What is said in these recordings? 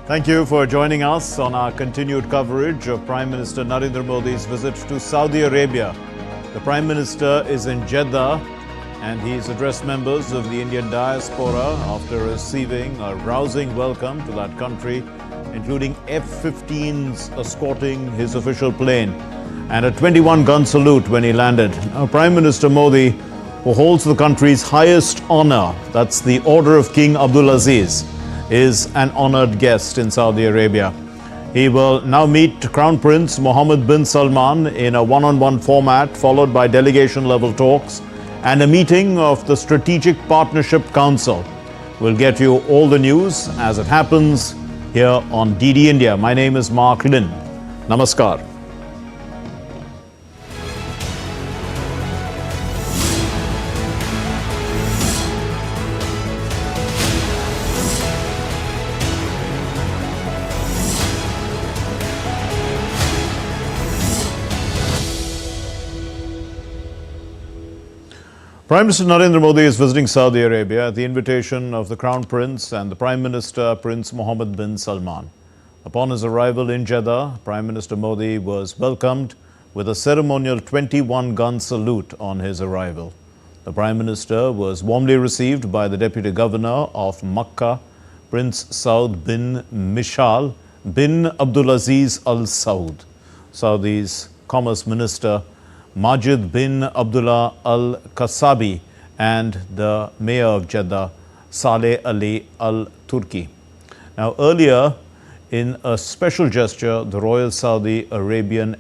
Thank you for joining us on our continued coverage of Prime Minister Narendra Modi's visit to Saudi Arabia. The Prime Minister is in Jeddah and he's addressed members of the Indian Diaspora after receiving a rousing welcome to that country, including F-15s escorting his official plane and a 21-gun salute when he landed. Now, Prime Minister Modi, who holds the country's highest honor, that's the Order of King Abdulaziz, is an honored guest in Saudi Arabia. He will now meet Crown Prince Mohammed bin Salman in a one-on-one format, followed by delegation-level talks and a meeting of the Strategic Partnership Council. We'll get you all the news as it happens here on DD India. My name is Mark Lin. Namaskar. Prime Minister Narendra Modi is visiting Saudi Arabia at the invitation of the Crown Prince and the Prime Minister Prince Mohammed bin Salman. Upon his arrival in Jeddah, Prime Minister Modi was welcomed with a ceremonial 21-gun salute on his arrival. The Prime Minister was warmly received by the Deputy Governor of Makkah, Prince Saud bin Mishal bin Abdulaziz Al Saud, Saudi's Commerce Minister Majid bin Abdullah Al Kasabi, and the Mayor of Jeddah, Saleh Ali Al Turki. Now, earlier, in a special gesture, the Royal Saudi Arabian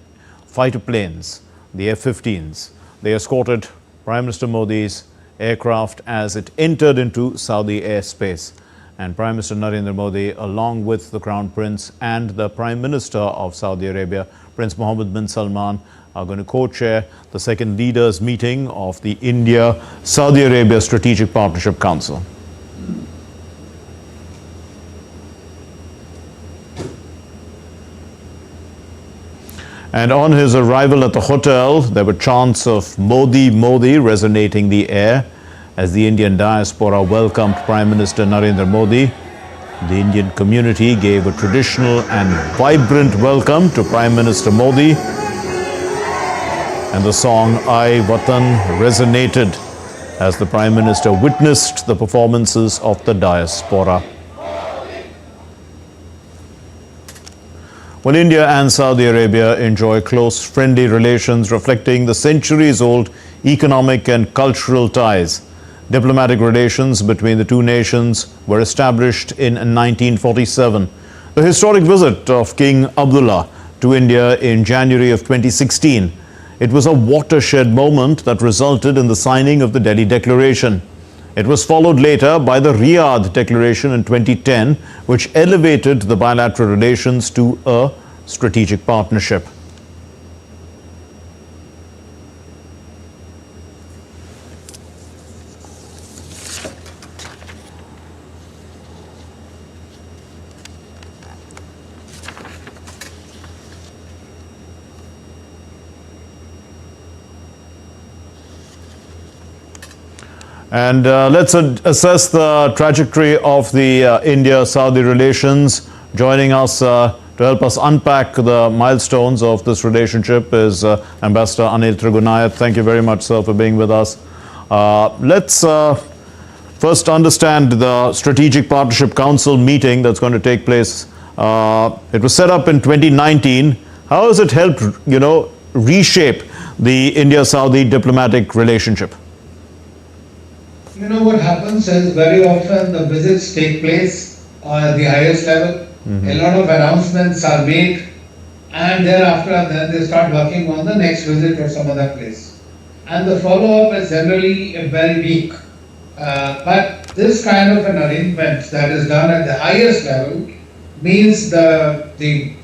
fighter planes, the F-15s, they escorted Prime Minister Modi's aircraft as it entered into Saudi airspace. And Prime Minister Narendra Modi, along with the Crown Prince and the Prime Minister of Saudi Arabia, Prince Mohammed bin Salman, are going to co-chair the second leaders meeting of the India-Saudi Arabia Strategic Partnership Council. And on his arrival at the hotel, there were chants of Modi, Modi resonating the air as the Indian diaspora welcomed Prime Minister Narendra Modi. The Indian community gave a traditional and vibrant welcome to Prime Minister Modi. And the song Ae Watan resonated as the Prime Minister witnessed the performances of the diaspora. Well, India and Saudi Arabia enjoy close, friendly relations reflecting the centuries-old economic and cultural ties. Diplomatic relations between the two nations were established in 1947. The historic visit of King Abdullah to India in January of 2016. It was a watershed moment that resulted in the signing of the Delhi Declaration. It was followed later by the Riyadh Declaration in 2010, which elevated the bilateral relations to a strategic partnership. And let's assess the trajectory of the India-Saudi relations. Joining us to help us unpack the milestones of this relationship is Ambassador Anil Trigunayat. Thank you very much, sir, for being with us. Let's first understand the Strategic Partnership Council meeting that's going to take place. It was set up in 2019. How has it helped, reshape the India-Saudi diplomatic relationship? You know what happens is very often the visits take place at the highest level. A lot of announcements are made and thereafter then they start working on the next visit or some other place. And the follow-up is generally very weak. But this kind of an arrangement that is done at the highest level means the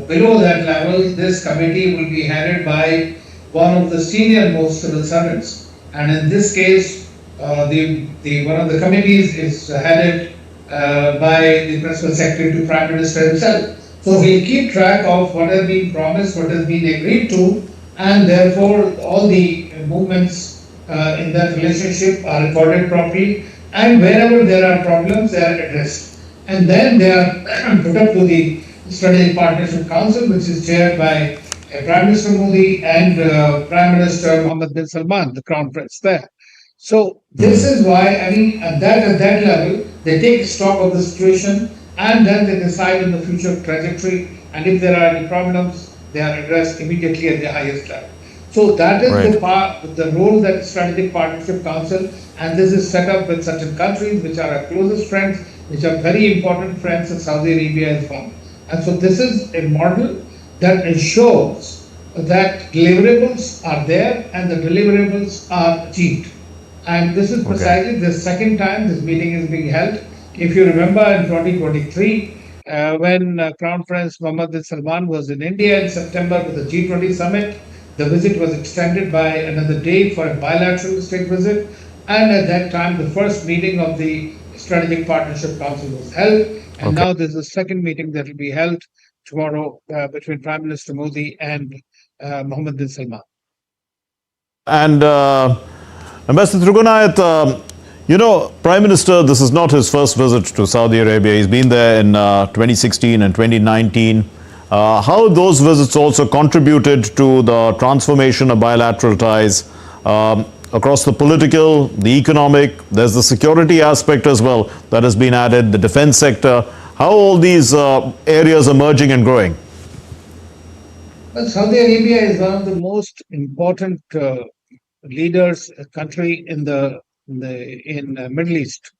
below that level, this committee will be headed by one of the senior most civil servants. And in this case, one of the committees is headed by the Principal Secretary to Prime Minister himself. So he'll keep track of what has been promised, what has been agreed to, and therefore all the movements in that relationship are recorded properly, and wherever there are problems, they are addressed. and then they are put up to the Strategic Partnership Council, which is chaired by Prime Minister Modi and Prime Minister Mohammed bin Salman, the Crown Prince there. So this is why, I mean, at that level, they take stock of the situation and then they decide on the future trajectory. And if there are any problems, they are addressed immediately at the highest level. So that is the role that Strategic Partnership Council, and this is set up with certain countries which are our closest friends, which are very important friends in Saudi Arabia as well. And so this is a model that ensures that deliverables are there and the deliverables are achieved. And this is precisely the second time this meeting is being held. If you remember in 2023, when Crown Prince Mohammed bin Salman was in India in September with the G20 summit, the visit was extended by another day for a bilateral state visit. And at that time, the first meeting of the Strategic Partnership Council was held. And now there's a second meeting that will be held tomorrow between Prime Minister Modi and Mohammed bin Salman. And Ambassador Trugunayat, you know, Prime Minister, this is not his first visit to Saudi Arabia. He's been there in 2016 and 2019. How those visits also contributed to the transformation of bilateral ties across the political, the economic, there's the security aspect as well that has been added, the defense sector. How all these areas are merging and growing? Well, Saudi Arabia is one of the most important leaders, country in the Middle East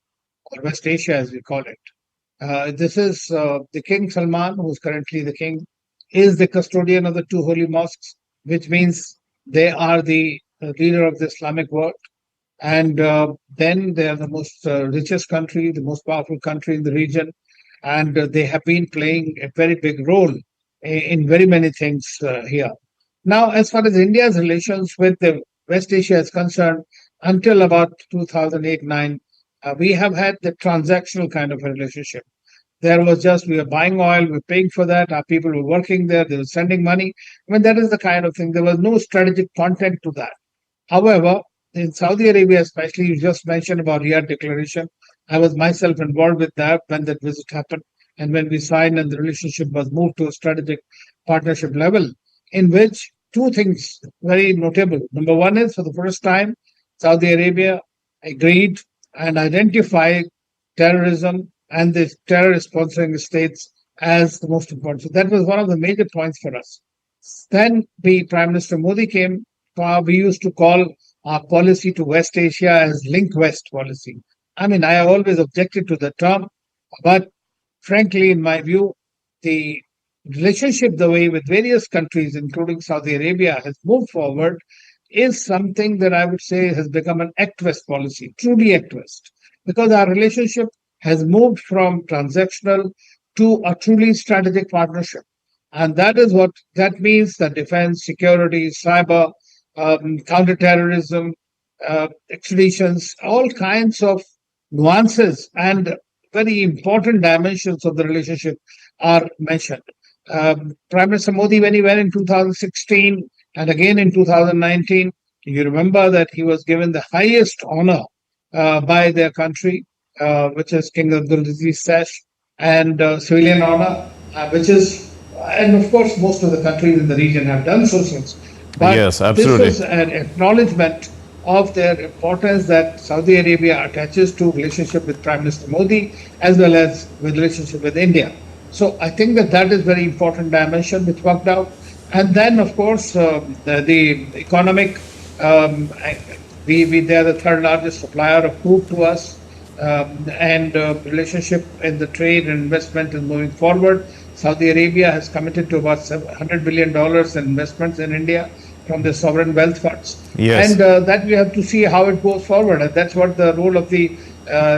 or West Asia, as we call it. This is the King Salman, who is currently the king, is the custodian of the two holy mosques, which means they are the leader of the Islamic world. And then they are the most richest country, the most powerful country in the region. And they have been playing a very big role in very many things here. Now, as far as India's relations with the West Asia is concerned, until about 2008-9, we have had the transactional kind of a relationship. There was just, we were buying oil, we were paying for that, our people were working there, they were sending money. I mean, that is the kind of thing. There was no strategic content to that. However, in Saudi Arabia, especially, you just mentioned about Riyadh Declaration. I was myself involved with that when that visit happened and when we signed and the relationship was moved to a strategic partnership level, in which two things very notable. Number one is, for the first time, Saudi Arabia agreed and identified terrorism and the terrorist sponsoring states as the most important. So that was one of the major points for us. Then the Prime Minister Modi came. We used to call our policy to West Asia as Link West policy. I mean, I always objected to the term, but frankly, in my view, the relationship, the way with various countries, including Saudi Arabia, has moved forward is something that I would say has become an Act West policy, truly Act West, because our relationship has moved from transactional to a truly strategic partnership. And that is what that means, that defense, security, cyber, counterterrorism, extraditions, all kinds of nuances and very important dimensions of the relationship are mentioned. Prime Minister Modi, when he went in 2016 and again in 2019, you remember that he was given the highest honor by their country, which is King Abdulaziz Sash, and civilian honor, which is, and of course, most of the countries in the region have done so since. But yes, absolutely. This was an acknowledgement of their importance that Saudi Arabia attaches to relationship with Prime Minister Modi as well as with relationship with India. So I think that that is very important dimension which worked out. And then, of course, the economic, they are the third largest supplier of crude to us, and relationship in the trade and investment is moving forward. Saudi Arabia has committed to about $100 billion in investments in India from the sovereign wealth funds. Yes. And that we have to see how it goes forward. And that's what the role of the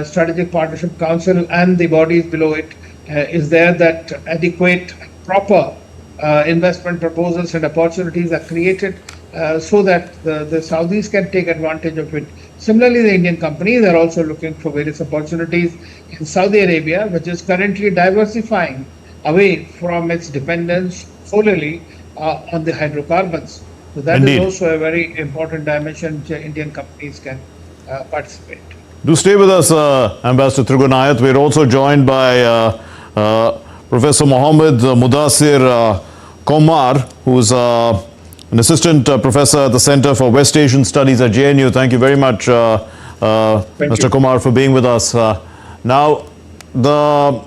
Strategic Partnership Council and the bodies below it is there, that adequate, proper investment proposals and opportunities are created so that the Saudis can take advantage of it. Similarly, the Indian companies are also looking for various opportunities in Saudi Arabia, which is currently diversifying away from its dependence solely on the hydrocarbons. So that Indeed. is also a very important dimension which Indian companies can participate. Do stay with us, Ambassador Thrugunayat. We're also joined by Professor Mohammed Mudassir Komar, who's an assistant professor at the Center for West Asian Studies at JNU. Thank you very much, Mr. Komar, for being with us. Now, the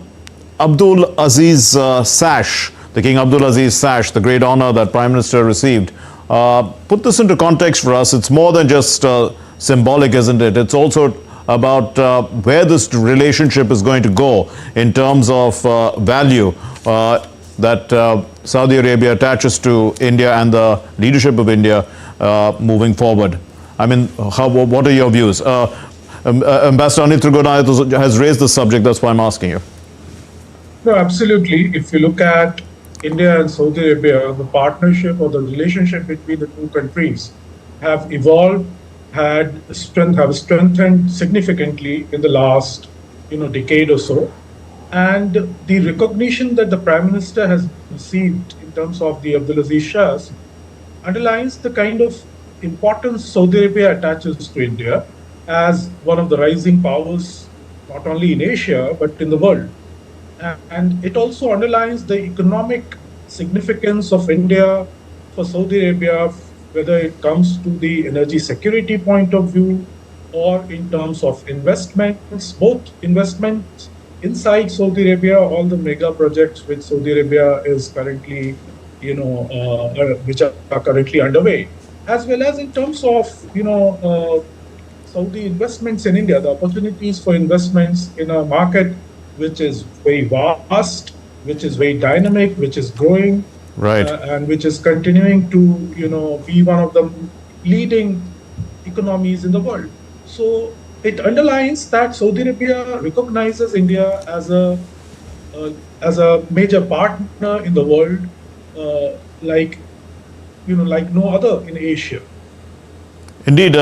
Abdul Aziz Sash, the King Abdul Aziz Sash, the great honor that Prime Minister received. Put this into context for us. It's more than just symbolic, isn't it? It's also about where this relationship is going to go in terms of value that Saudi Arabia attaches to India and the leadership of India moving forward. I mean, what are your views? Ambassador Anil Thrugunayat has raised the subject, that's why I'm asking you. No, absolutely. If you look at India and Saudi Arabia, the partnership or the relationship between the two countries have evolved, have strengthened significantly in the last, decade or so. And the recognition that the Prime Minister has received in terms of the Abdulaziz Shahs underlines the kind of importance Saudi Arabia attaches to India as one of the rising powers, not only in Asia, but in the world. And it also underlines the economic significance of India for Saudi Arabia, whether it comes to the energy security point of view or in terms of investments, both investments inside Saudi Arabia, all the mega projects which Saudi Arabia is currently, which are currently underway, as well as in terms of, Saudi investments in India, the opportunities for investments in a market which is very vast, which is very dynamic, which is growing, right, and which is continuing to, be one of the leading economies in the world. So it underlines that Saudi Arabia recognizes India as a major partner in the world, like no other in Asia. Indeed,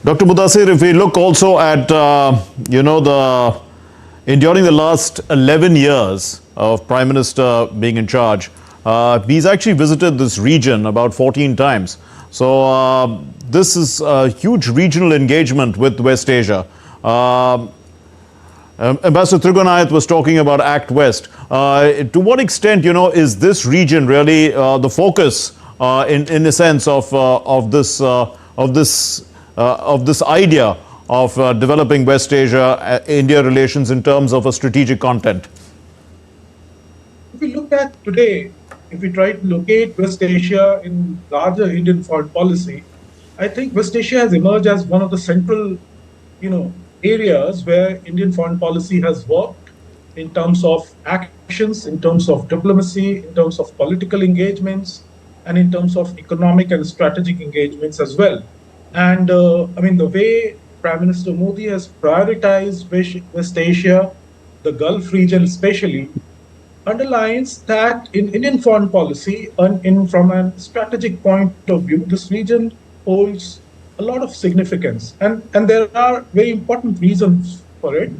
Dr. Mudassir, if we look also at, during the last 11 years of Prime Minister being in charge, he's actually visited this region about 14 times. So this is a huge regional engagement with West Asia. Ambassador Thrugunayat was talking about Act West. To what extent, is this region really the focus, in a sense, of this idea of developing West Asia-India relations in terms of a strategic content? If we look at today, if we try to locate West Asia in larger Indian foreign policy, I think West Asia has emerged as one of the central, areas where Indian foreign policy has worked in terms of actions, in terms of diplomacy, in terms of political engagements, and in terms of economic and strategic engagements as well. And the way Prime Minister Modi has prioritized West Asia, the Gulf region especially, underlines that in Indian foreign policy, from a strategic point of view, this region holds a lot of significance. And there are very important reasons for it.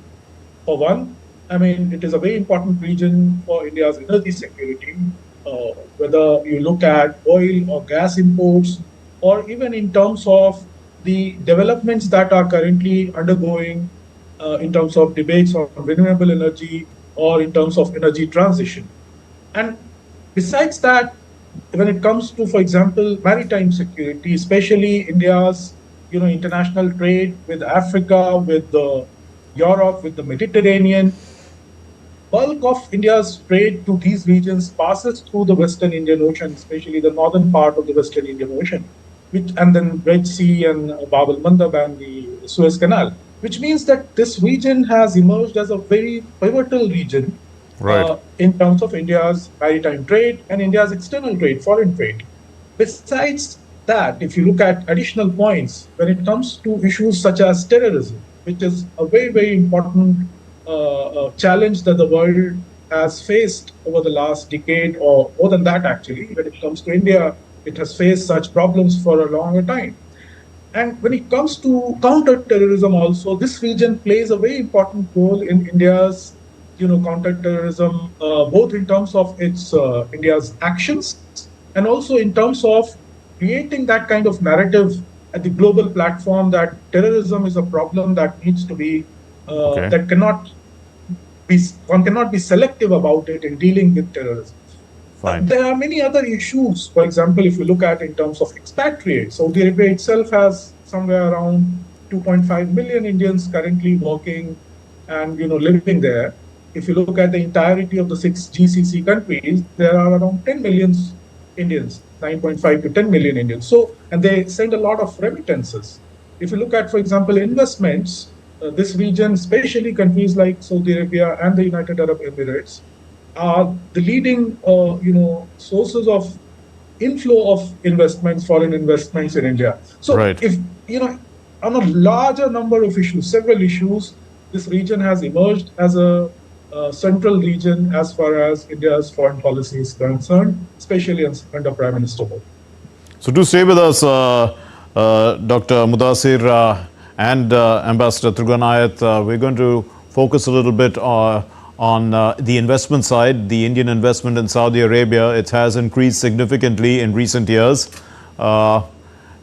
For one, it is a very important region for India's energy security, whether you look at oil or gas imports, or even in terms of the developments that are currently undergoing in terms of debates on renewable energy or in terms of energy transition. And besides that, when it comes to, for example, maritime security, especially India's international trade with Africa, with Europe, with the Mediterranean, bulk of India's trade to these regions passes through the Western Indian Ocean, especially the northern part of the Western Indian Ocean, and then Red Sea and Bab al-Mandab and the Suez Canal, which means that this region has emerged as a very pivotal region, right, in terms of India's maritime trade and India's external trade, foreign trade. Besides that, if you look at additional points, when it comes to issues such as terrorism, which is a very, very important challenge that the world has faced over the last decade, or more than that actually, when it comes to India, it has faced such problems for a longer time. And when it comes to counter-terrorism also, this region plays a very important role in India's counter-terrorism, both in terms of its India's actions and also in terms of creating that kind of narrative at the global platform that terrorism is a problem that needs to be, Okay. that cannot be, one cannot be selective about it in dealing with terrorism. Fine. There are many other issues. For example, if you look at in terms of expatriates, Saudi Arabia itself has somewhere around 2.5 million Indians currently working and living there. If you look at the entirety of the 6 GCC countries, there are around 10 million Indians, 9.5 to 10 million Indians. So, and they send a lot of remittances. If you look at, for example, investments, this region, especially countries like Saudi Arabia and the United Arab Emirates, are the leading, sources of inflow of investments, foreign investments in India. So, Right. if on a larger number of issues, several issues, this region has emerged as a central region as far as India's foreign policy is concerned, especially under Prime Minister Modi. So do stay with us, Dr. Mudassir and Ambassador Thurganayat. We're going to focus a little bit on the investment side. The Indian investment in Saudi Arabia, it has increased significantly in recent years.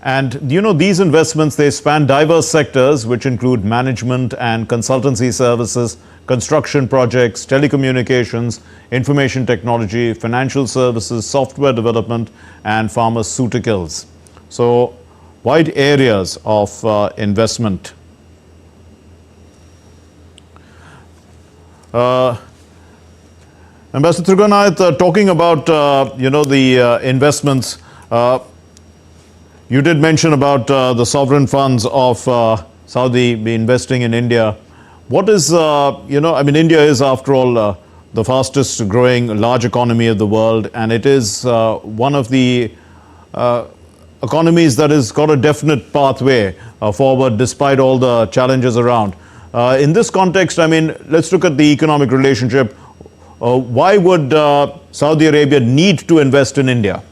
And these investments, they span diverse sectors, which include management and consultancy services, construction projects, telecommunications, information technology, financial services, software development, and pharmaceuticals. So, wide areas of investment. Ambassador Thurganayat, talking about the investments, you did mention about the sovereign funds of Saudi investing in India. What is, India is after all the fastest growing large economy of the world, and it is one of the economies that has got a definite pathway forward despite all the challenges around. In this context, let's look at the economic relationship. Why would Saudi Arabia need to invest in India?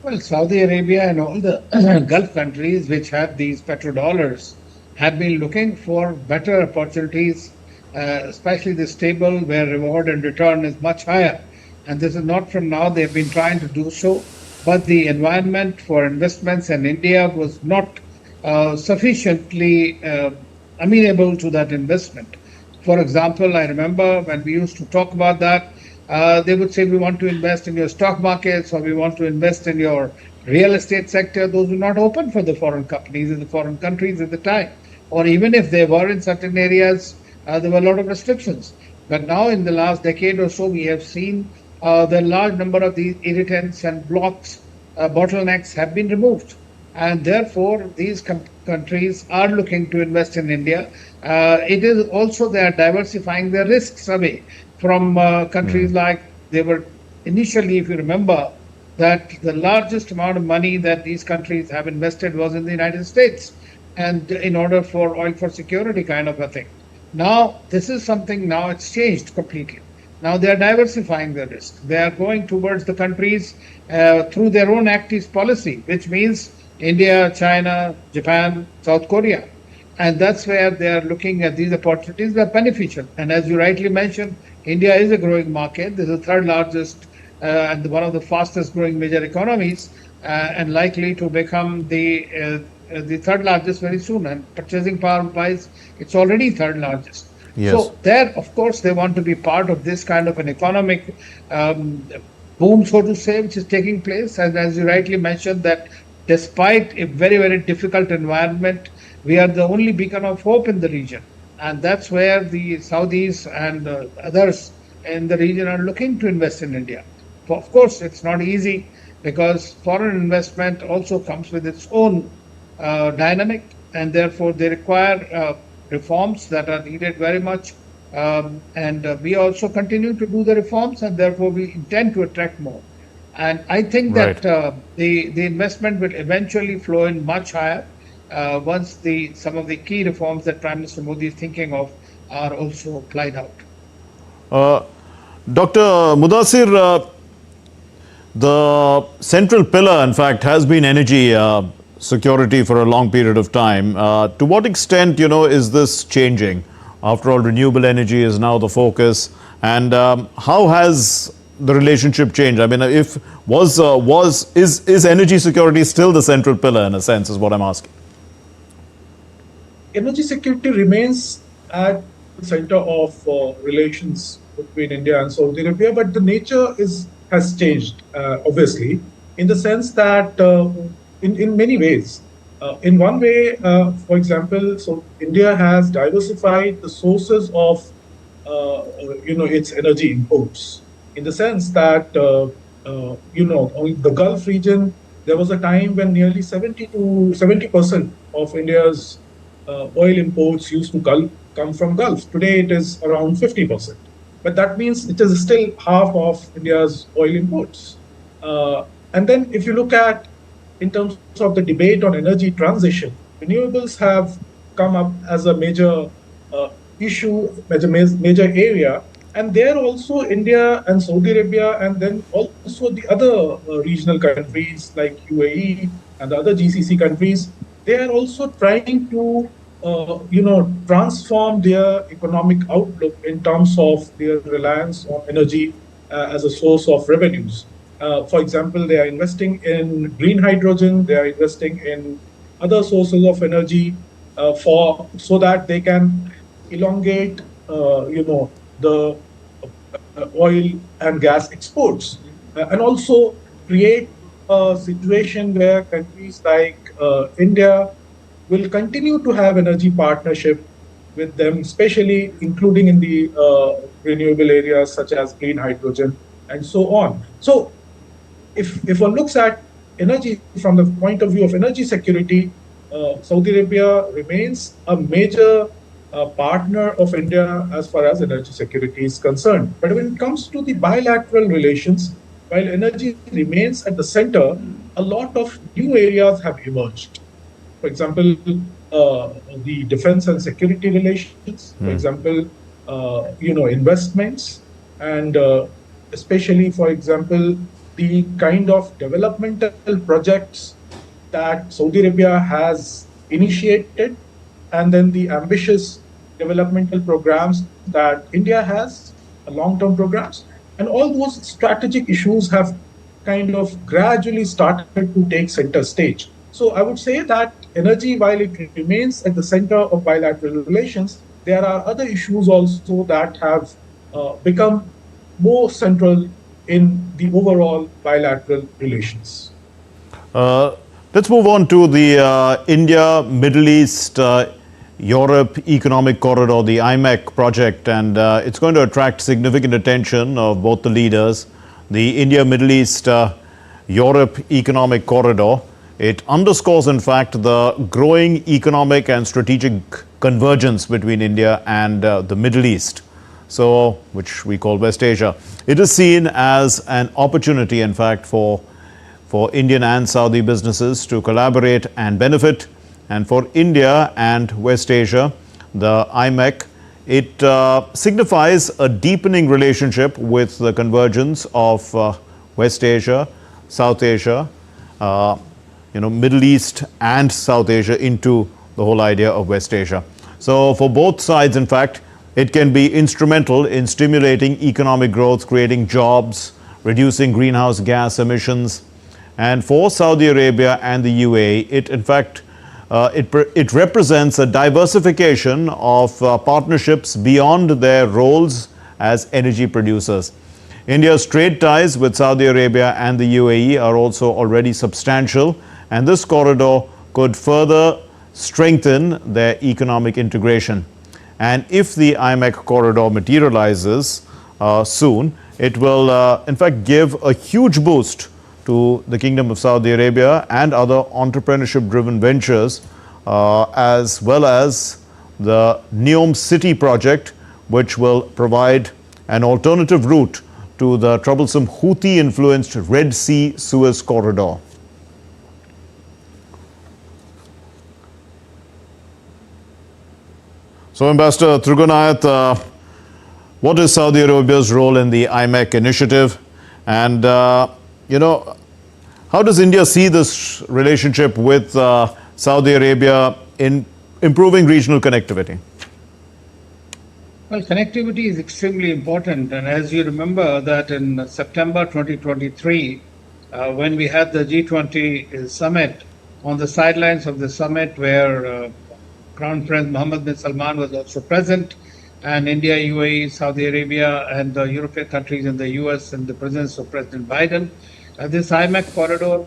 Well, Saudi Arabia and all the Gulf countries which have these petrodollars have been looking for better opportunities, especially the stable where reward and return is much higher. And this is not from now, they've been trying to do so. But the environment for investments in India was not sufficiently amenable to that investment. For example, I remember when we used to talk about that, they would say, we want to invest in your stock markets or we want to invest in your real estate sector. Those were not open for the foreign companies in the foreign countries at the time. Or even if they were in certain areas, there were a lot of restrictions. But now in the last decade or so, we have seen the large number of these irritants and blocks, bottlenecks have been removed. And therefore, these countries are looking to invest in India. It is also they are diversifying their risks away from countries like they were initially, if you remember, that the largest amount of money that these countries have invested was in the United States, and in order for oil for security kind of a thing. Now, this is something, now it's changed completely. Now they are diversifying their risk. They are going towards the countries through their own Act East policy, which means India, China, Japan, South Korea. And that's where they are looking at these opportunities that are beneficial. And as you rightly mentioned, India is a growing market. This is the third largest and one of the fastest growing major economies and likely to become the third largest very soon. And purchasing power wise, it's already third largest. Yes. So there, of course, they want to be part of this kind of an economic boom, so to say, which is taking place. And as you rightly mentioned, that despite a very, very difficult environment, we are the only beacon of hope in the region. And that's where the Saudis and others in the region are looking to invest in India. Of course, it's not easy because foreign investment also comes with its own dynamic, and therefore they require reforms that are needed very much. And we also continue to do the reforms, and therefore we intend to attract more. And I think that the investment will eventually flow in much higher once some of the key reforms that Prime Minister Modi is thinking of are also applied out. Dr. Mudassir, the central pillar, in fact, has been energy security for a long period of time. To what extent, is this changing? After all, renewable energy is now the focus. And how has the relationship change? I mean, if is energy security still the central pillar in a sense, is what I'm asking. Energy security remains at the center of relations between India and Saudi Arabia, but the nature has changed, obviously, in the sense that in many ways. In one way, for example, so India has diversified the sources of its energy imports, in the sense that on the Gulf region, there was a time when nearly 70% of India's oil imports used to come from Gulf. Today, it is around 50%. But that means it is still half of India's oil imports. And then if you look at, in terms of the debate on energy transition, renewables have come up as a major issue, major area. And there also India and Saudi Arabia, and then also the other regional countries like UAE and the other GCC countries, they are also trying to transform their economic outlook in terms of their reliance on energy as a source of revenues. For example, they are investing in green hydrogen, they are investing in other sources of energy so that they can elongate, the oil and gas exports, and also create a situation where countries like India will continue to have energy partnership with them, especially including in the renewable areas such as green hydrogen and so on. So if one looks at energy from the point of view of energy security, Saudi Arabia remains a major partner of India as far as energy security is concerned. But when it comes to the bilateral relations, while energy remains at the center, a lot of new areas have emerged. For example, the defense and security relations, for example, investments, and especially, for example, the kind of developmental projects that Saudi Arabia has initiated, and then the ambitious developmental programs that India has, long-term programs, and all those strategic issues have kind of gradually started to take center stage. So I would say that energy, while it remains at the center of bilateral relations, there are other issues also that have become more central in the overall bilateral relations. Let's move on to the India, Middle East, Europe Economic Corridor, the IMEC project, and it's going to attract significant attention of both the leaders. The India, Middle East, Europe Economic Corridor, it underscores, in fact, the growing economic and strategic convergence between India and the Middle East, so which we call West Asia. It is seen as an opportunity, in fact, for Indian and Saudi businesses to collaborate and benefit. And for India and West Asia, the IMEC, it signifies a deepening relationship with the convergence of West Asia, South Asia, Middle East and South Asia into the whole idea of West Asia. So for both sides, in fact, it can be instrumental in stimulating economic growth, creating jobs, reducing greenhouse gas emissions. And for Saudi Arabia and the UAE, it in fact, it represents a diversification of partnerships beyond their roles as energy producers. India's trade ties with Saudi Arabia and the UAE are also already substantial, and this corridor could further strengthen their economic integration. And if the IMEC corridor materializes soon, it will in fact give a huge boost to the Kingdom of Saudi Arabia and other entrepreneurship-driven ventures, as well as the Neom City project, which will provide an alternative route to the troublesome Houthi-influenced Red Sea-Suez corridor. So, Ambassador Thrugunayat, what is Saudi Arabia's role in the IMEC initiative? And, how does India see this relationship with Saudi Arabia in improving regional connectivity? Well, connectivity is extremely important. And as you remember that in September 2023, when we had the G20 summit, on the sidelines of the summit where Crown Prince Mohammed bin Salman was also present, and India, UAE, Saudi Arabia, and the European countries and the US and the presence of President Biden, this IMEC corridor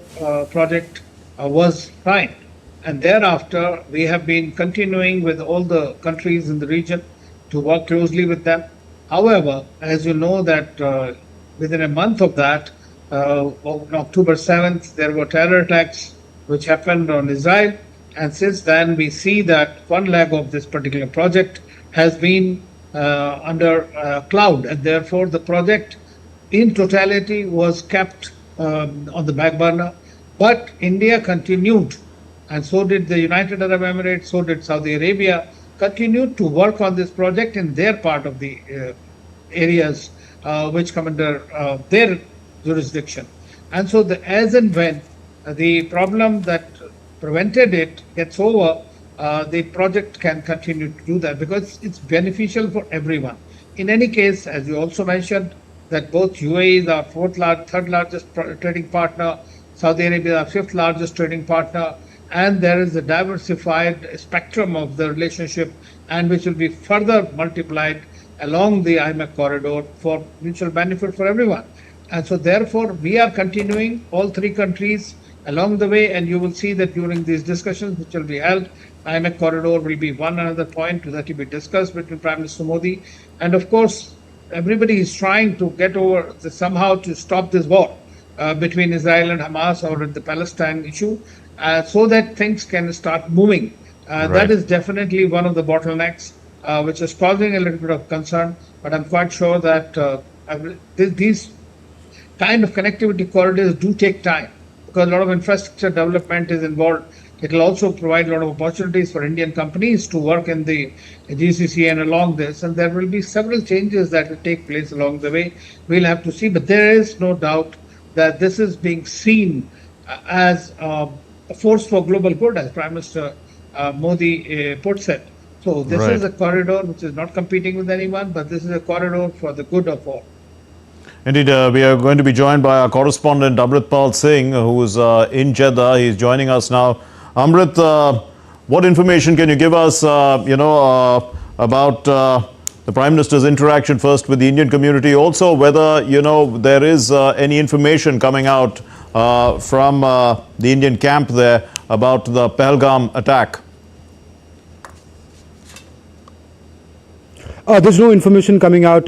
project was signed. And thereafter, we have been continuing with all the countries in the region to work closely with them. However, as you know that within a month of that, on October 7th, there were terror attacks which happened on Israel. And since then, we see that one leg of this particular project has been under cloud. And therefore, the project in totality was kept on the back burner. But India continued, and so did the United Arab Emirates, so did Saudi Arabia, continued to work on this project in their part of the areas which come under their jurisdiction. And so as and when the problem that prevented it gets over, the project can continue to do that because it's beneficial for everyone. In any case, as you also mentioned, that both UAE is our third largest trading partner, Saudi Arabia our fifth largest trading partner, and there is a diversified spectrum of the relationship, and which will be further multiplied along the IMEC corridor for mutual benefit for everyone. And so therefore, we are continuing all three countries along the way, and you will see that during these discussions which will be held, IMEC corridor will be one another point that will be discussed between Prime Minister Modi. And of course, everybody is trying to get over somehow to stop this war between Israel and Hamas or the Palestine issue, so that things can start moving. Right. That is definitely one of the bottlenecks which is causing a little bit of concern, but I'm quite sure that these kind of connectivity corridors do take time because a lot of infrastructure development is involved. It will also provide a lot of opportunities for Indian companies to work in the GCC and along this, and there will be several changes that will take place along the way. We'll have to see, but there is no doubt that this is being seen as a force for global good, as Prime Minister Modi puts it. So this is a corridor which is not competing with anyone, but this is a corridor for the good of all. Indeed, we are going to be joined by our correspondent Amritpal Singh, who is in Jeddah. He is joining us now. Amrit, what information can you give us, about the Prime Minister's interaction first with the Indian community? Also, whether, there is any information coming out from the Indian camp there about the Pahalgam attack? There's no information coming out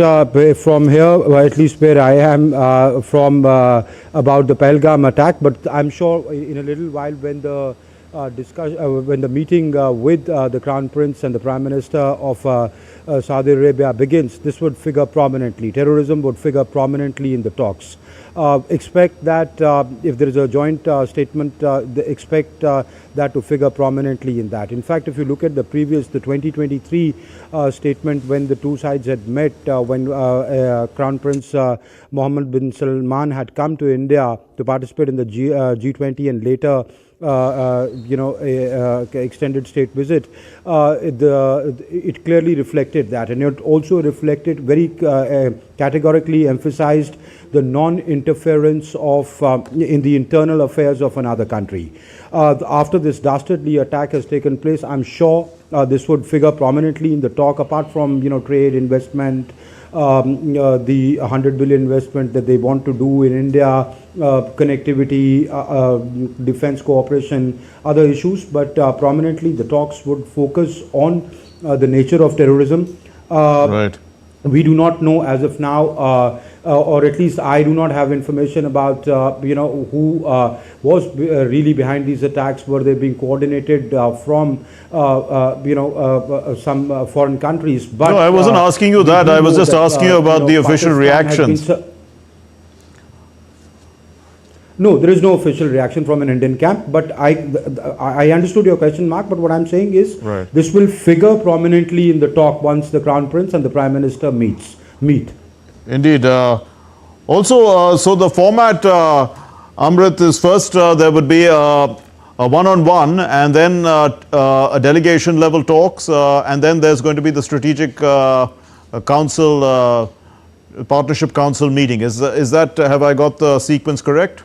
from here, at least where I am, about the Pahalgam attack. But I'm sure in a little while, when the when the meeting with the Crown Prince and the Prime Minister of Saudi Arabia begins, this would figure prominently. Terrorism would figure prominently in the talks. Expect that if there is a joint statement, expect that to figure prominently in that. In fact, if you look at the 2023 statement when the two sides had met, when Crown Prince Mohammed bin Salman had come to India to participate in the G20 and later extended state visit, it clearly reflected that, and it also reflected very categorically emphasized the non-interference of in the internal affairs of another country. After this dastardly attack has taken place, I'm sure this would figure prominently in the talk, apart from trade, investment, the 100 billion investment that they want to do in India, connectivity, defense cooperation, other issues. But prominently the talks would focus on the nature of terrorism. Right. We do not know as of now, or at least I do not have information about who was really behind these attacks. Were they being coordinated from some foreign countries? But no, I wasn't asking you that. I was just asking you about the official reactions. No, there is no official reaction from an Indian camp, but I understood your question, Mark, but what I'm saying is this will figure prominently in the talk once the Crown Prince and the Prime Minister meet. Indeed. Also, so the format, Amrit, is first there would be a one-on-one, and then a delegation level talks, and then there's going to be the strategic council, partnership council meeting. Is that, have I got the sequence correct?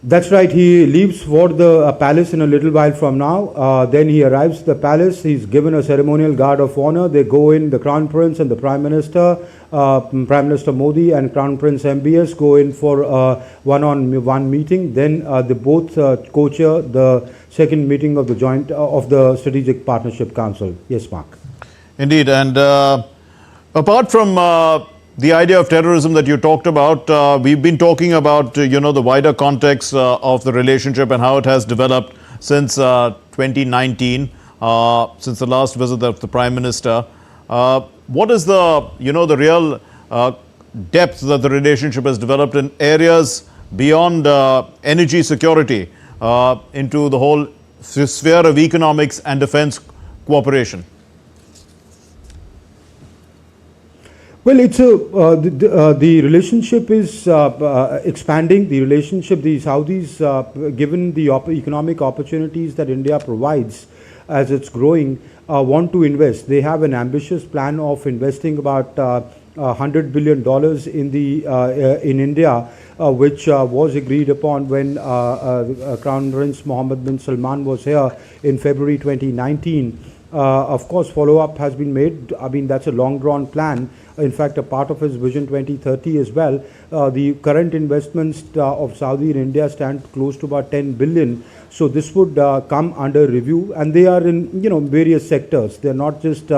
That's right. He leaves for the palace in a little while from now. Then he arrives at the palace. He's given a ceremonial guard of honor. They go in, the Crown Prince and the Prime Minister, Prime Minister Modi and Crown Prince MBS go in for a one-on-one meeting. Then they both co-chair the second meeting of the joint of the Strategic Partnership Council. Yes, Mark. Indeed. And apart from the idea of terrorism that you talked about, we've been talking about, the wider context of the relationship and how it has developed since 2019, since the last visit of the Prime Minister. What is the, the real depth that the relationship has developed in areas beyond energy security into the whole sphere of economics and defense cooperation? Well, it's the relationship is expanding. The relationship, the Saudis, given the economic opportunities that India provides as it's growing, want to invest. They have an ambitious plan of investing about $100 billion in India, which was agreed upon when Crown Prince Mohammed bin Salman was here in February 2019. Of course, follow-up has been made. I mean, that's a long-drawn plan. In fact, a part of his Vision 2030 as well. The current investments of Saudi in India stand close to about 10 billion. So this would come under review, and they are in various sectors. They're not just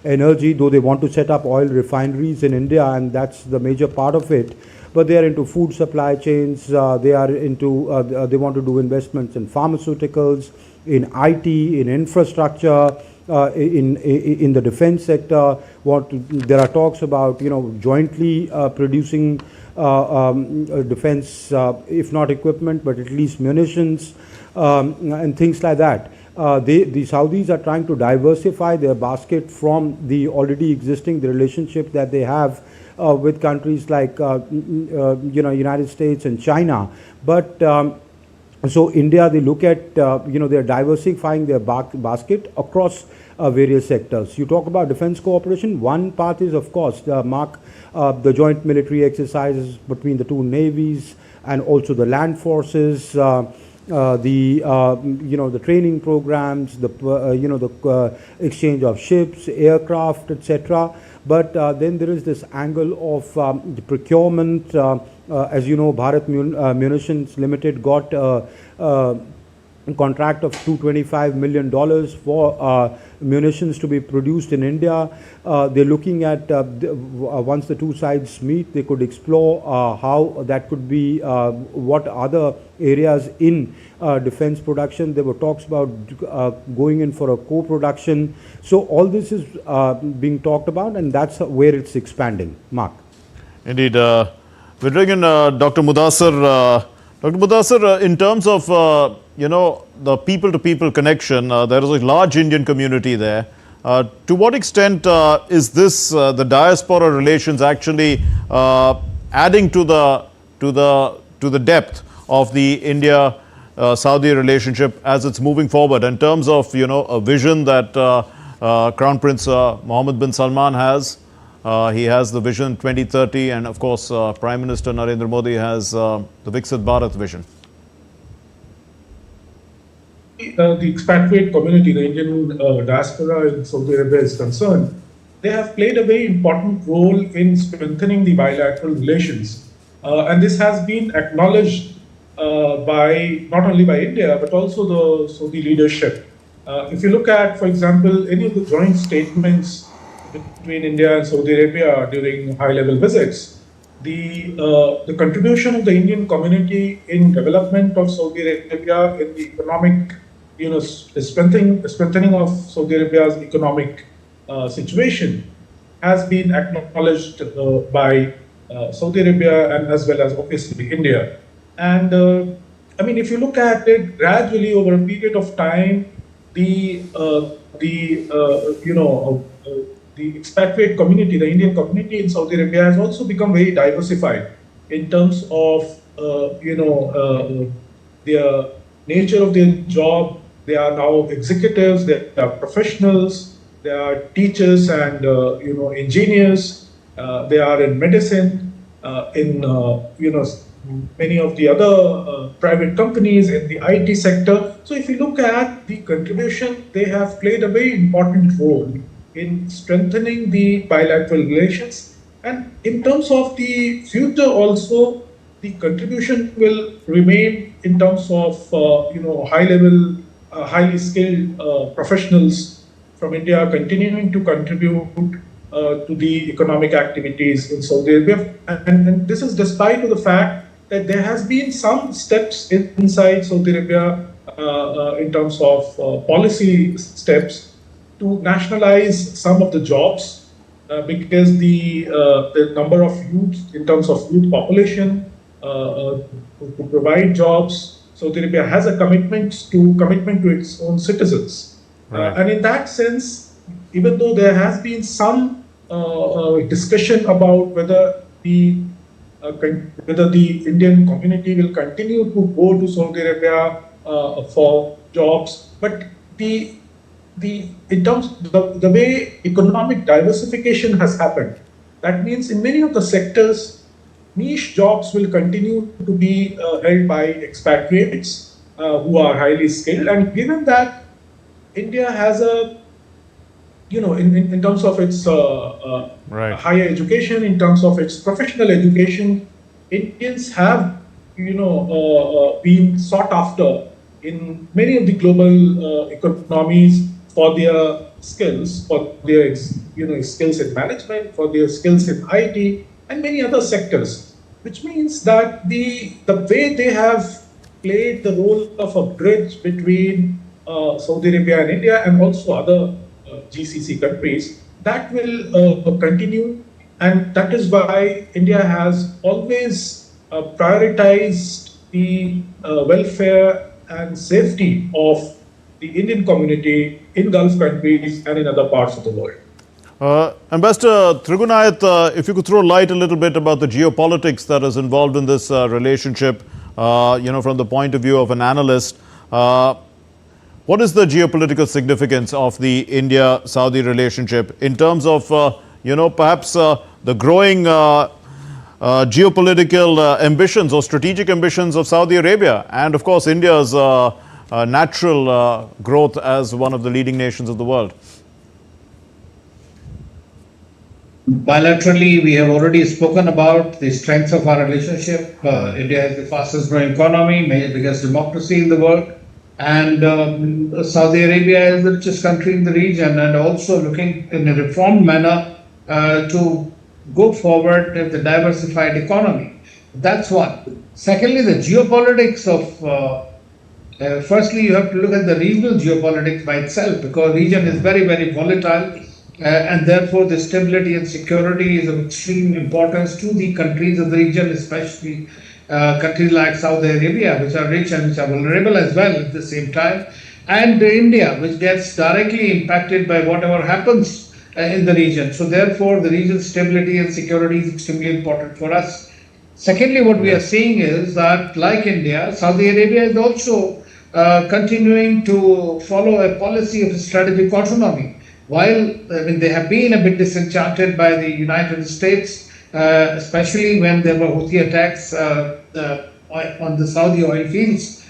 energy, though they want to set up oil refineries in India, and that's the major part of it. But they are into food supply chains. They are into they want to do investments in pharmaceuticals, in IT, in infrastructure. In the defense sector, there are talks about jointly producing defense, if not equipment, but at least munitions and things like that. The Saudis are trying to diversify their basket from the already existing the relationship that they have with countries like United States and China, but. So India, they look at, they're diversifying their basket across various sectors. You talk about defense cooperation. One path is, of course, the joint military exercises between the two navies and also the land forces, the training programs, the exchange of ships, aircraft, etc. But then there is this angle of the procurement. As you know, Bharat Munitions Limited got a contract of $225 million for munitions to be produced in India. They're looking at, once the two sides meet, they could explore how that could be, what other areas in defense production. There were talks about going in for a co-production. So all this is being talked about, and that's where it's expanding. Mark. Indeed. We're bringing in Dr. Mudassir. Dr. Mudassir, in terms of, the people-to-people connection, there is a large Indian community there. To what extent is this, the diaspora relations actually adding to the depth of the India-Saudi relationship as it's moving forward in terms of, a vision that Crown Prince Mohammed bin Salman has? He has the Vision 2030, and of course, Prime Minister Narendra Modi has the Viksit Bharat vision. The expatriate community, the Indian diaspora in Saudi Arabia is concerned, they have played a very important role in strengthening the bilateral relations. And this has been acknowledged by not only by India, but also the Saudi leadership. If you look at, for example, any of the joint statements between India and Saudi Arabia during high-level visits, the contribution of the Indian community in development of Saudi Arabia in the economic, strengthening of Saudi Arabia's economic situation has been acknowledged by Saudi Arabia and as well as obviously India. And I mean, if you look at it gradually over a period of time, the expatriate community, the Indian community in Saudi Arabia has also become very diversified in terms of, their nature of their job. They are now executives, they are professionals, they are teachers and engineers, they are in medicine, in many of the other private companies in the IT sector. So if you look at the contribution, they have played a very important role in strengthening the bilateral relations. And in terms of the future also, the contribution will remain in terms of high-level, highly skilled professionals from India continuing to contribute to the economic activities in Saudi Arabia. And this is despite of the fact that there has been some steps inside Saudi Arabia in terms of policy steps to nationalize some of the jobs because the number of youth in terms of youth population to provide jobs, Saudi Arabia has a commitment to its own citizens. Right. And in that sense, even though there has been some discussion about whether the Indian community will continue to go to Saudi Arabia for jobs, but the way economic diversification has happened, that means in many of the sectors, niche jobs will continue to be held by expatriates who are highly skilled. And given that India has in terms of its higher education, in terms of its professional education, Indians have, been sought after in many of the global economies for their skills, for their skills in management, for their skills in IT, and many other sectors. Which means that the way they have played the role of a bridge between Saudi Arabia and India, and also other GCC countries, that will continue, and that is why India has always prioritized the welfare and safety of the Indian community in Gulf countries and in other parts of the world. Ambassador Trigunayat, if you could throw light a little bit about the geopolitics that is involved in this relationship, from the point of view of an analyst. What is the geopolitical significance of the India-Saudi relationship in terms of, perhaps the growing geopolitical ambitions or strategic ambitions of Saudi Arabia and, of course, India's natural growth as one of the leading nations of the world? Bilaterally, we have already spoken about the strengths of our relationship. India is the fastest growing economy, biggest democracy in the world. And Saudi Arabia is the richest country in the region, and also looking in a reformed manner to go forward with the diversified economy. That's one. Secondly, the geopolitics of, firstly, you have to look at the regional geopolitics by itself, because region is very, very volatile, and therefore the stability and security is of extreme importance to the countries of the region, especially countries like Saudi Arabia, which are rich and which are vulnerable as well at the same time, and India, which gets directly impacted by whatever happens in the region. So therefore, the region's stability and security is extremely important for us. Secondly, what we are seeing is that, like India, Saudi Arabia is also continuing to follow a policy of strategic autonomy. While they have been a bit disenchanted by the United States, especially when there were Houthi attacks on the Saudi oil fields,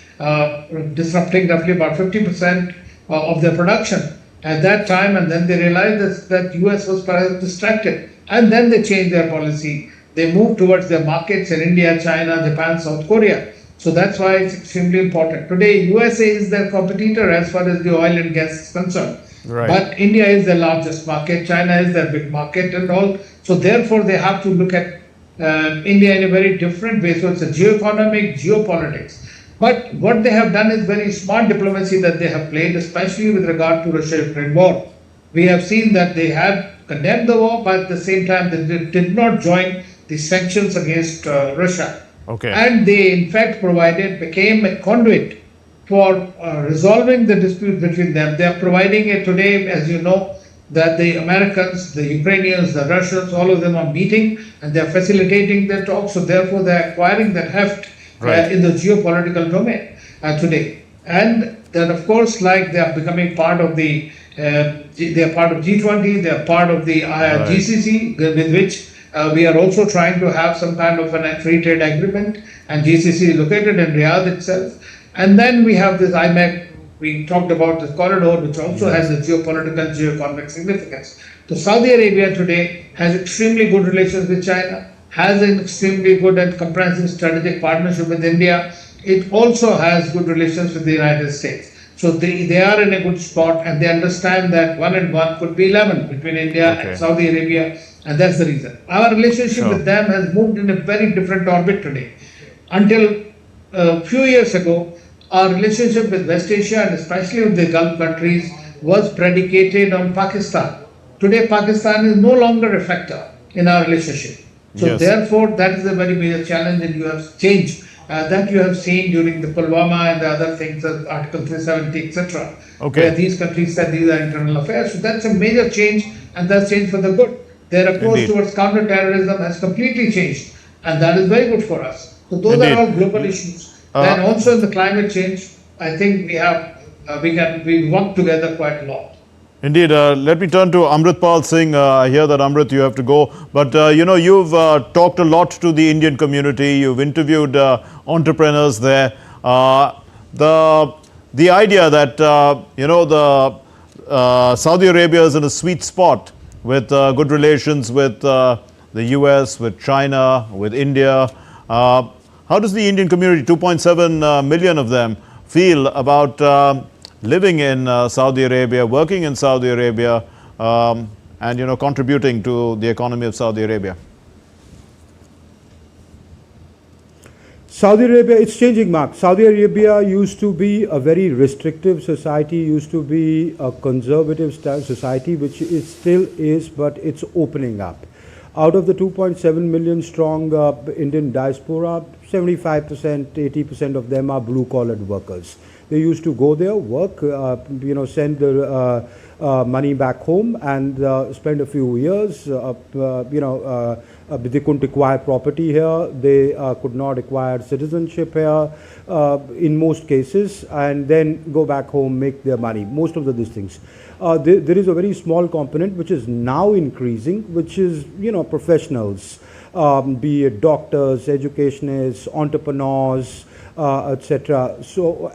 disrupting roughly about 50% of their production at that time, and then they realized that US was perhaps distracted, and then they changed their policy. They moved towards their markets in India, China, Japan, South Korea. So that's why it's extremely important. Today, USA is their competitor as far as the oil and gas is concerned. Right. But India is the largest market, China is their big market and all. So therefore, they have to look at India in a very different way. So it's a geoeconomic, geopolitics. But what they have done is very smart diplomacy that they have played, especially with regard to Russia-Ukraine war. We have seen that they had condemned the war, but at the same time, they did not join the sanctions against Russia. Okay. And they, in fact, became a conduit for resolving the dispute between them. They are providing it today, as you know, that the Americans, the Ukrainians, the Russians, all of them are meeting and they are facilitating their talks. So therefore, they are acquiring that heft in the geopolitical domain today. And that of course, like they are becoming part of they are part of G20, they are part of the GCC, with which we are also trying to have some kind of a free trade agreement, and GCC is located in Riyadh itself. And then we have this IMEC, we talked about this corridor, which also has a geopolitical, geoeconomic significance. So Saudi Arabia today has extremely good relations with China, has an extremely good and comprehensive strategic partnership with India. It also has good relations with the United States. So they are in a good spot, and they understand that 1 and 1 could be 11 between India and Saudi Arabia, and that's the reason. Our relationship with them has moved in a very different orbit today. Until a few years ago, our relationship with West Asia and especially with the Gulf countries was predicated on Pakistan. Today, Pakistan is no longer a factor in our relationship. So therefore, that is a very major challenge, and you have changed that you have seen during the Pulwama and the other things, Article 370, etc., where these countries said these are internal affairs. So that's a major change, and that's change for the good. Their approach towards counter-terrorism has completely changed, and that is very good for us. So those are all global issues. Then also in the climate change, I think we work together quite a lot. Indeed. Let me turn to Amritpal Singh. I hear that, Amrit, you have to go. But, you've talked a lot to the Indian community. You've interviewed entrepreneurs there. The idea that, Saudi Arabia is in a sweet spot with good relations with the US, with China, with India. How does the Indian community, 2.7 million of them, feel about living in Saudi Arabia, working in Saudi Arabia, and contributing to the economy of Saudi Arabia? Saudi Arabia, it's changing, Mark. Saudi Arabia used to be a very restrictive society, used to be a conservative society, which it still is, but it's opening up. Out of the 2.7 million strong Indian diaspora, 75%, 80% of them are blue-collared workers. They used to go there, work, send their money back home, and spend a few years. They couldn't acquire property here. They could not acquire citizenship here in most cases, and then go back home, make their money. Most of these things. There is a very small component which is now increasing, which is professionals, be it doctors, educationists, entrepreneurs, etc. So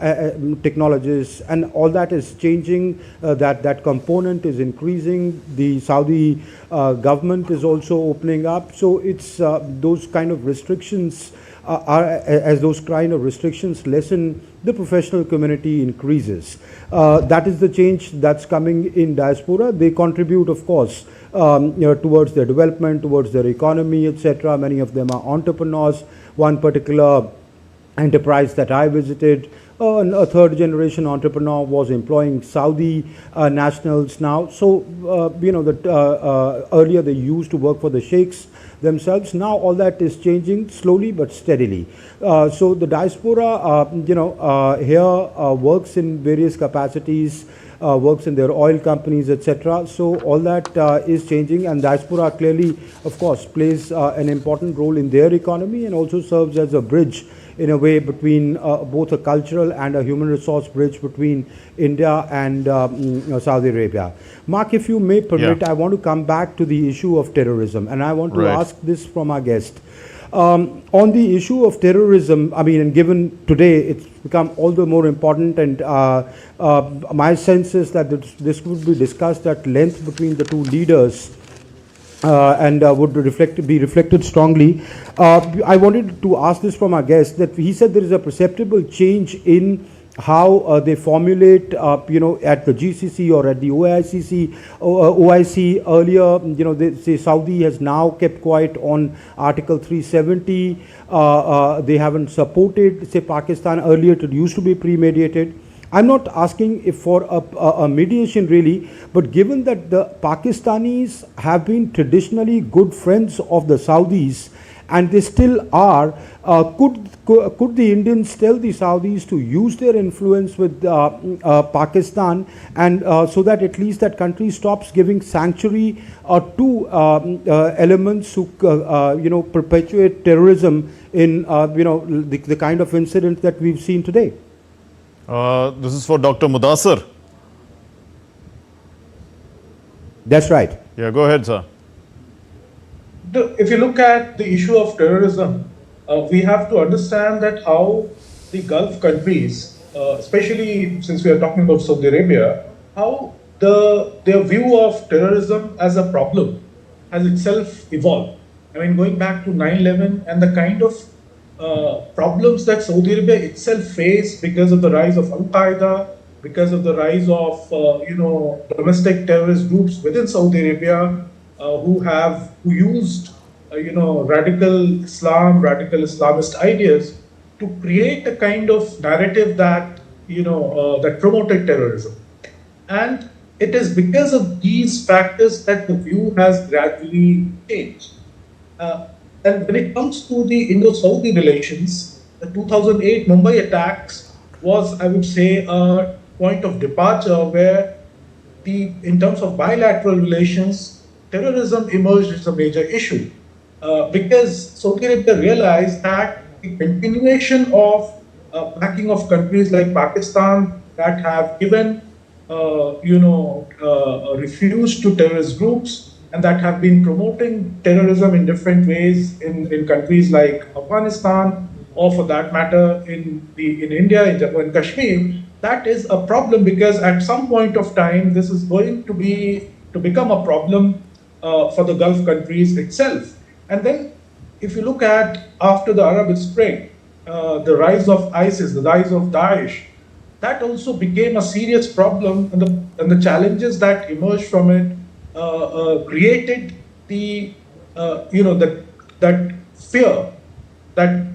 technologists, and all that is changing. That component is increasing. The Saudi government is also opening up. So it's those kind of restrictions as those kind of restrictions lessen, the professional community increases. That is the change that's coming in diaspora. They contribute, of course, towards their development, towards their economy, etc. Many of them are entrepreneurs. One particular enterprise that I visited, a third generation entrepreneur was employing Saudi nationals now. So, earlier they used to work for the sheikhs themselves. Now all that is changing slowly but steadily. So the diaspora, here works in various capacities, works in their oil companies, etc. So all that is changing, and diaspora clearly, of course, plays an important role in their economy, and also serves as a bridge in a way between both a cultural and a human resource bridge between India and Saudi Arabia. Mark, if you may permit, I want to come back to the issue of terrorism, and I want to ask this from our guest. On the issue of terrorism, I mean, and given today it's become all the more important, and my sense is that this would be discussed at length between the two leaders, and would be reflected strongly. I wanted to ask this from our guest, that he said there is a perceptible change in how they formulate, at the GCC or at the OIC earlier, they say Saudi has now kept quiet on Article 370. They haven't supported, say, Pakistan. Earlier it used to be premeditated. I'm not asking if for a mediation really, but given that the Pakistanis have been traditionally good friends of the Saudis, and they still are, could the Indians tell the Saudis to use their influence with Pakistan, and so that at least that country stops giving sanctuary to elements who perpetuate terrorism in the kind of incident that we've seen today? This is for Dr. Mudassir. That's right. Yeah, go ahead, sir. If you look at the issue of terrorism, we have to understand that how the Gulf countries, especially since we are talking about Saudi Arabia, how their view of terrorism as a problem has itself evolved. I mean, going back to 9/11 and the kind of problems that Saudi Arabia itself faced because of the rise of Al Qaeda, because of the rise of domestic terrorist groups within Saudi Arabia, who used radical Islam, radical Islamist ideas to create a kind of narrative that that promoted terrorism. And it is because of these factors that the view has gradually changed. And when it comes to the Indo-Saudi relations, the 2008 Mumbai attacks was, I would say, a point of departure where in terms of bilateral relations, terrorism emerged as a major issue. Because Saudi Arabia realized that the continuation of backing of countries like Pakistan that have given, refused to terrorist groups and that have been promoting terrorism in different ways in countries like Afghanistan, or for that matter in India, in Jammu and Kashmir, that is a problem because at some point of time this is going to become a problem for the Gulf countries itself. And then if you look at after the Arab Spring, the rise of ISIS, the rise of Daesh, that also became a serious problem, and the challenges that emerged from it created that fear that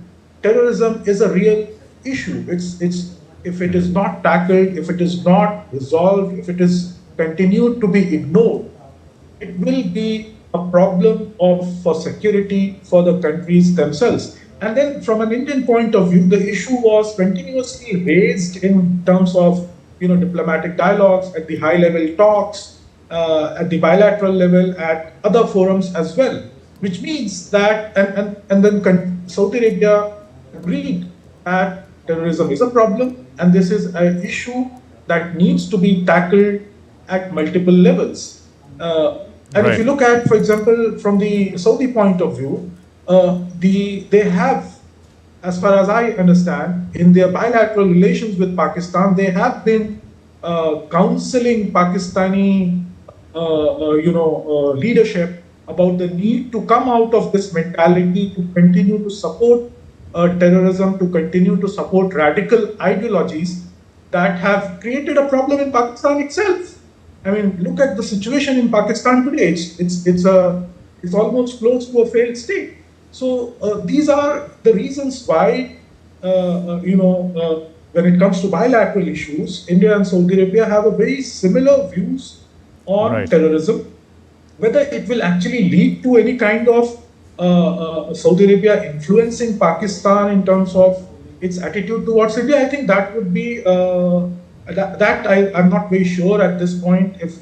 terrorism is a real issue. It's if it is not tackled, if it is not resolved, if it is continued to be ignored, it will be a problem for security for the countries themselves. And then from an Indian point of view, the issue was continuously raised in terms of diplomatic dialogues, at the high-level talks, at the bilateral level, at other forums as well, which means that, and then Saudi Arabia agreed that terrorism is a problem, and this is an issue that needs to be tackled at multiple levels. And Right. if you look at, for example, from the Saudi point of view, they have, as far as I understand, in their bilateral relations with Pakistan, they have been counseling Pakistani, leadership about the need to come out of this mentality to continue to support terrorism, to continue to support radical ideologies that have created a problem in Pakistan itself. I mean, look at the situation in Pakistan today. It's almost close to a failed state. So these are the reasons why, when it comes to bilateral issues, India and Saudi Arabia have a very similar views on Right. terrorism. Whether it will actually lead to any kind of Saudi Arabia influencing Pakistan in terms of its attitude towards India, I think that would be I'm not very sure at this point if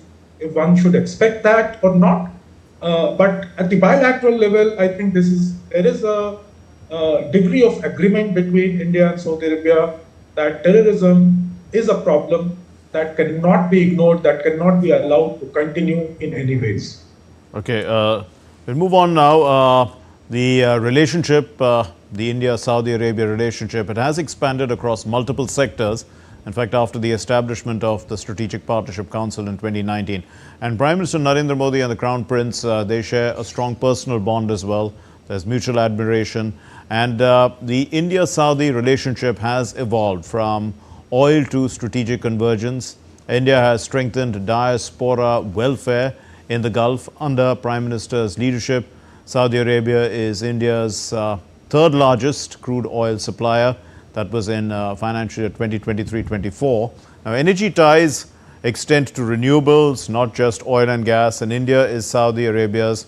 one should expect that or not. But at the bilateral level, I think there is a degree of agreement between India and Saudi Arabia that terrorism is a problem that cannot be ignored, that cannot be allowed to continue in any ways. Okay, we'll move on now. The relationship, the India-Saudi Arabia relationship, it has expanded across multiple sectors. In fact, after the establishment of the Strategic Partnership Council in 2019. And Prime Minister Narendra Modi and the Crown Prince, they share a strong personal bond as well. There's mutual admiration. And the India-Saudi relationship has evolved from oil to strategic convergence. India has strengthened diaspora welfare in the Gulf under Prime Minister's leadership. Saudi Arabia is India's third largest crude oil supplier. That was in financial year 2023-24. Now, energy ties extend to renewables, not just oil and gas. And India is Saudi Arabia's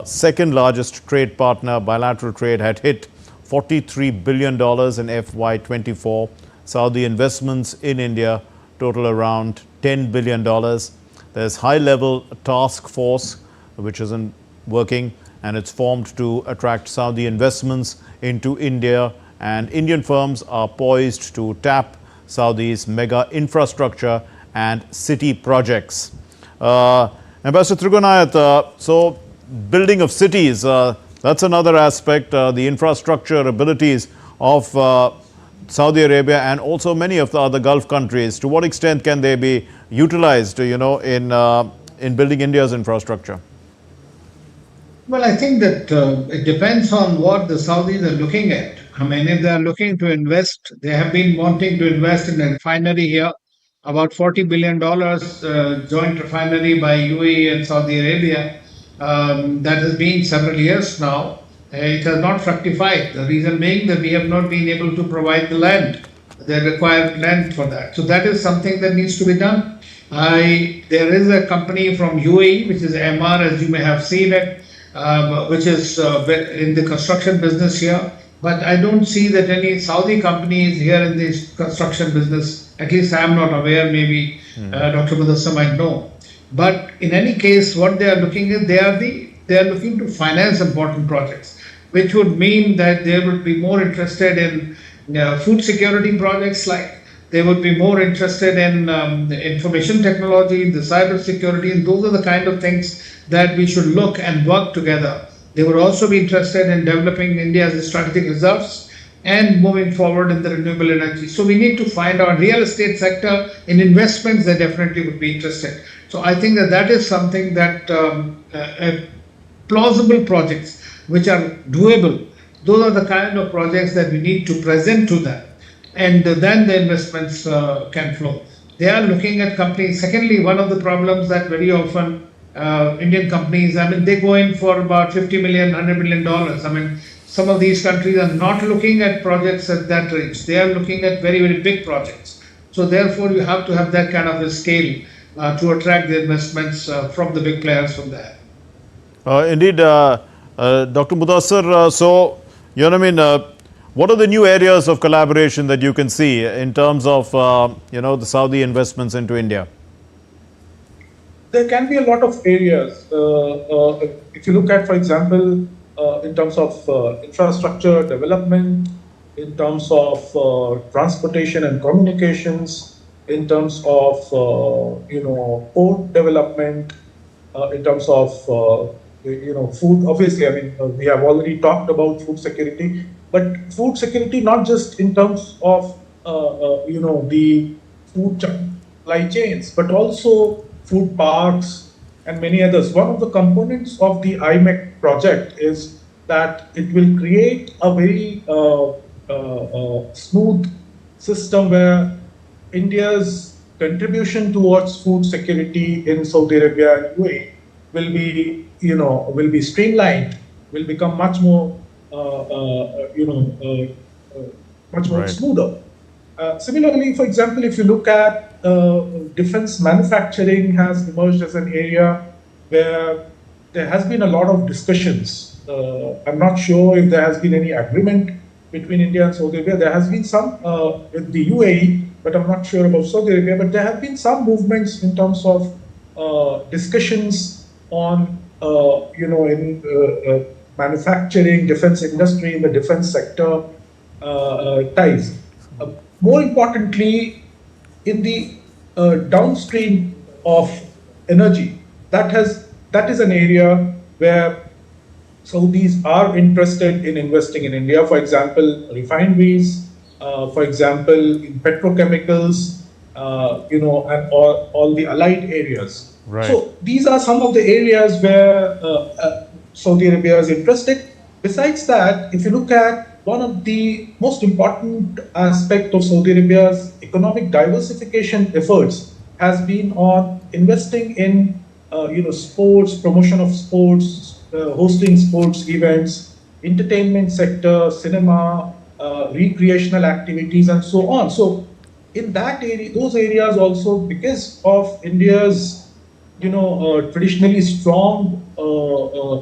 second largest trade partner. Bilateral trade had hit $43 billion in FY24. Saudi investments in India total around $10 billion. There's high-level task force which isn't working, and it's formed to attract Saudi investments into India. And Indian firms are poised to tap Saudi's mega infrastructure and city projects. Ambassador Trigunayat, so building of cities, that's another aspect, the infrastructure abilities of Saudi Arabia and also many of the other Gulf countries. To what extent can they be utilized, in building India's infrastructure? Well, I think that it depends on what the Saudis are looking at. I mean, if they are looking to invest, they have been wanting to invest in a refinery here, about $40 billion joint refinery by UAE and Saudi Arabia. That has been several years now. It has not fructified. The reason being that we have not been able to provide the land, the required land for that. So that is something that needs to be done. There is a company from UAE, which is MR, as you may have seen it, which is in the construction business here. But I don't see that any Saudi company is here in this construction business. At least I am not aware. Maybe Dr. Mudassar might know. But in any case, what they are looking at, they are looking to finance important projects, which would mean that they would be more interested in food security projects, like they would be more interested in information technology, the cyber security, and those are the kind of things that we should look and work together. They would also be interested in developing India's strategic reserves and moving forward in the renewable energy. So we need to find our real estate sector in investments that definitely would be interested. So I think that is something that plausible projects which are doable, those are the kind of projects that we need to present to them. And then the investments can flow. They are looking at companies. Secondly, one of the problems that very often Indian companies, I mean, they go in for about $50 million, $100 million. I mean, some of these countries are not looking at projects at that range. They are looking at very, very big projects. So therefore, you have to have that kind of a scale to attract the investments from the big players from there. Indeed, Dr. Mudassar, so, what are the new areas of collaboration that you can see in terms of, the Saudi investments into India? There can be a lot of areas. If you look at, for example, in terms of infrastructure development, in terms of transportation and communications, in terms of port development, in terms of food. Obviously, I mean, we have already talked about food security, but food security not just in terms of the food supply chains, but also food parks and many others. One of the components of the IMEC project is that it will create a very smooth system where India's contribution towards food security in Saudi Arabia and UAE will be streamlined, will become much more Right. smoother. Similarly, for example, if you look at defense manufacturing has emerged as an area where there has been a lot of discussions. I'm not sure if there has been any agreement between India and Saudi Arabia. There has been some with the UAE, but I'm not sure about Saudi Arabia. But there have been some movements in terms of discussions on, in manufacturing, defense industry, in the defense sector ties. More importantly, in the downstream of energy, that is an area where Saudis are interested in investing in India. For example, refineries, for example, in petrochemicals, and all the allied areas. Right. So these are some of the areas where Saudi Arabia is interested. Besides that, if you look at one of the most important aspects of Saudi Arabia's economic diversification efforts has been on investing in sports, promotion of sports, hosting sports events, entertainment sector, cinema, recreational activities, and so on. So in that area, those areas also, because of India's traditionally strong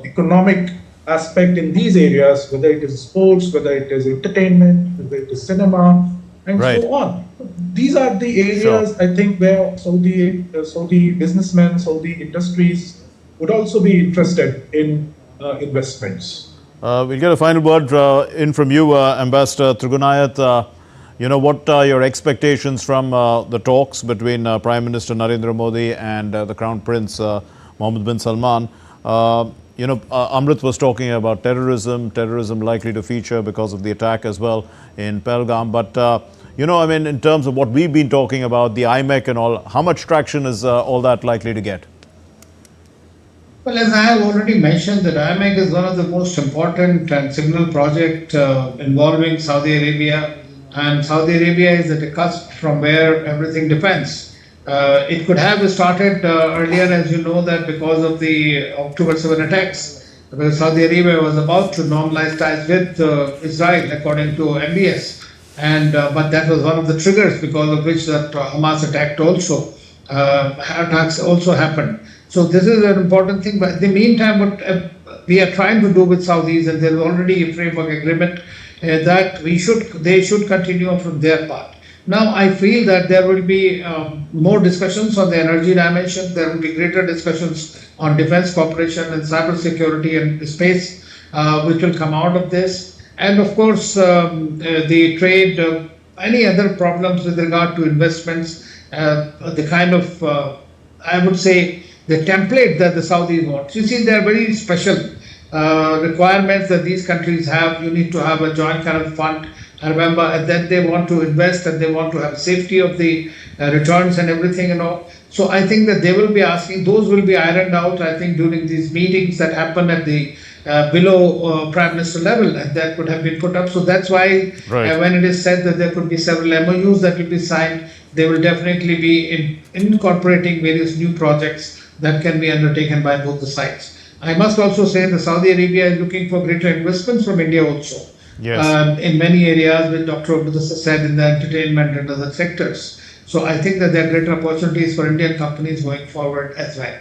economic aspect in these areas, whether it is sports, whether it is entertainment, whether it is cinema, and Right. so on. These are the areas, I think, where Saudi businessmen, Saudi industries would also be interested in investments. We'll get a final word in from you, Ambassador Trigunayat. what are your expectations from the talks between Prime Minister Narendra Modi and the Crown Prince Mohammed bin Salman? Amrit was talking about terrorism likely to feature because of the attack as well in Pahalgam. But, in terms of what we've been talking about, the IMEC and all, how much traction is all that likely to get? Well, as I have already mentioned, that IMEC is one of the most important and signal project involving Saudi Arabia. And Saudi Arabia is at a cusp from where everything depends. It could have started earlier, as you know, that because of the October 7 attacks, because Saudi Arabia was about to normalize ties with Israel, according to MBS. And but that was one of the triggers because of which that Hamas attacks also happened. So this is an important thing. But in the meantime, what we are trying to do with Saudis, and there is already a framework agreement that they should continue from their part. Now, I feel that there will be more discussions on the energy dimension. There will be greater discussions on defense cooperation and cyber security and space, which will come out of this. And of course, the trade, any other problems with regard to investments, the kind of, I would say, the template that the Saudis want. You see, there are very special requirements that these countries have. You need to have a joint kind of fund. I remember, and then they want to invest and they want to have safety of the returns and everything and all. So I think that they will be asking, those will be ironed out, I think, during these meetings that happen at the below Prime Minister level, and that could have been put up. So that's why when it is said that there could be several MOUs that will be signed, they will definitely be incorporating various new projects that can be undertaken by both the sides. I must also say that Saudi Arabia is looking for greater investments from India also. Yes. In many areas, which Dr. Abdullah said, in the entertainment and other sectors. So I think that there are greater opportunities for Indian companies going forward as well.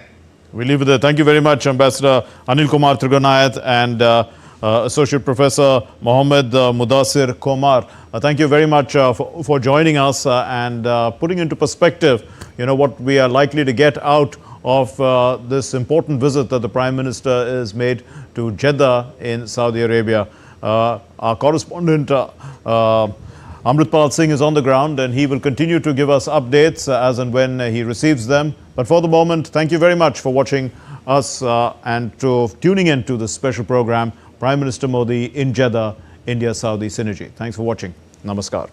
We leave it there. Thank you very much, Ambassador Anil Kumar Trigunayat and Associate Professor Mohammed Mudassir Komar. Thank you very much for joining us and putting into perspective, what we are likely to get out of this important visit that the Prime Minister is made to Jeddah in Saudi Arabia. Our correspondent Amritpal Singh is on the ground and he will continue to give us updates as and when he receives them. But for the moment, thank you very much for watching us and to tuning in to this special program, Prime Minister Modi in Jeddah, India-Saudi Synergy. Thanks for watching. Namaskar.